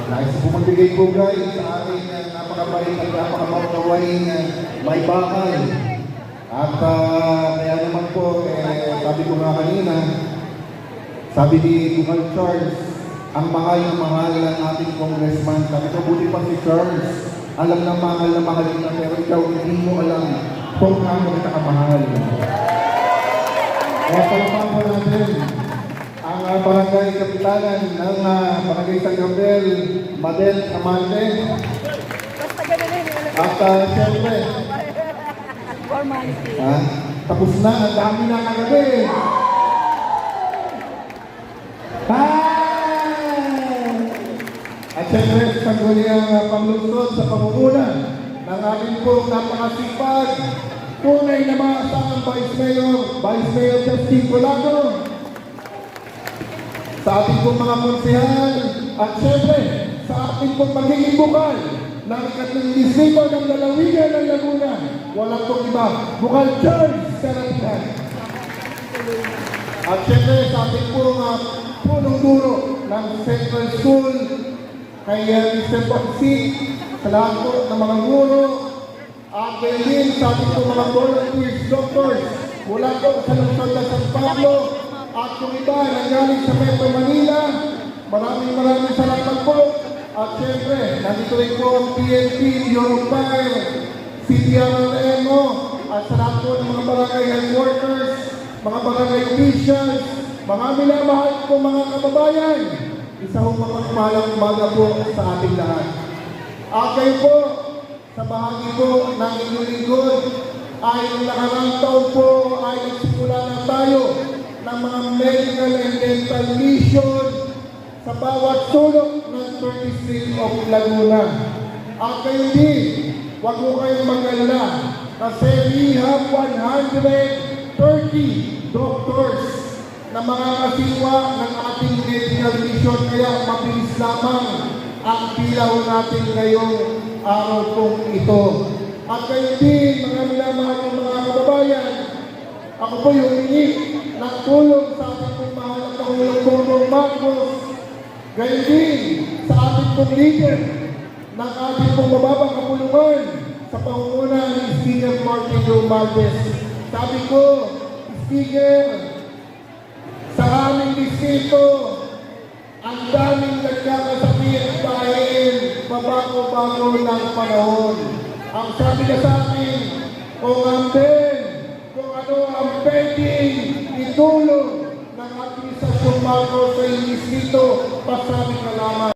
Nais po magbigay po guys sa ating napakabait at napakamaunawing may bakal. At kaya naman po, sabi ko nga kanina, sabi ni Bukal Charles, ang mahal na mahal ng ating congressman. Sabi ko, buti pa si Charles, alam na mahal na pero ikaw hindi mo alam kung gaano kita kamahal. Kaya palapakan po natin ang barangay kapitanan ng barangay San Gabriel, Madel Amante. At siyempre, tapos na, ang dami na kagabi. At siyempre, sangguni ang panglusod sa pamumunan ng ating pong napakasipag, tunay na maasahang Vice Mayor Justin Colago, sa ating pong mga konsehal, at siyempre, sa ating pong magiging bukal ng ikatlong distrito ng lalawigan ng Laguna, walang pong iba, Bukal Charles Karatihan. At siyempre, sa ating pong punong-duro ng Central School, kay Mr. Pagsik, sa lahat po ng mga guro, at kayo din sa ating pong mga volunteers, doctors, mula po sa lungsod ng San Pablo, at kung iba nanggaling sa Metro Manila, maraming salamat po. At siyempre, nandito rin po ang PNP, Europire, CTRLMO, at sa lahat po ng mga barangay health workers, mga barangay officials, mga minamahal po mga kababayan. Isa ho mapagpalang umaga po sa ating lahat. At kayo po, sa bahagi po ng inyong lingkod, ay nakaraang taon po ay nagsimula na tayo ng mga medical and dental mission sa bawat sulok ng 30th Street of Laguna. At kayo din, huwag mo kayong mag-alala kasi we have 130 doctors na mga kasiwa ng ating medical mission, kaya mabilis lamang ang pilaw natin ngayong araw pong ito. At kayo din, mga minamahal ng mga kababayan, ako po yung humingi ng tulong sa ating pong mahal na Pangulong Bongbong Marcos, gayon din sa ating pong leader ng ating pong mababang kapulungan sa pangunguna ni Speaker Martin Romualdez. Sabi ko, Speaker, sa aming distrito, ang daming nagkakasakit dahil mabago-bago ng panahon. Ang sabi na sa akin, kung ano ang pwedeng itulong ng administrasyong Marcos sa distrito, pasabi ka lamang.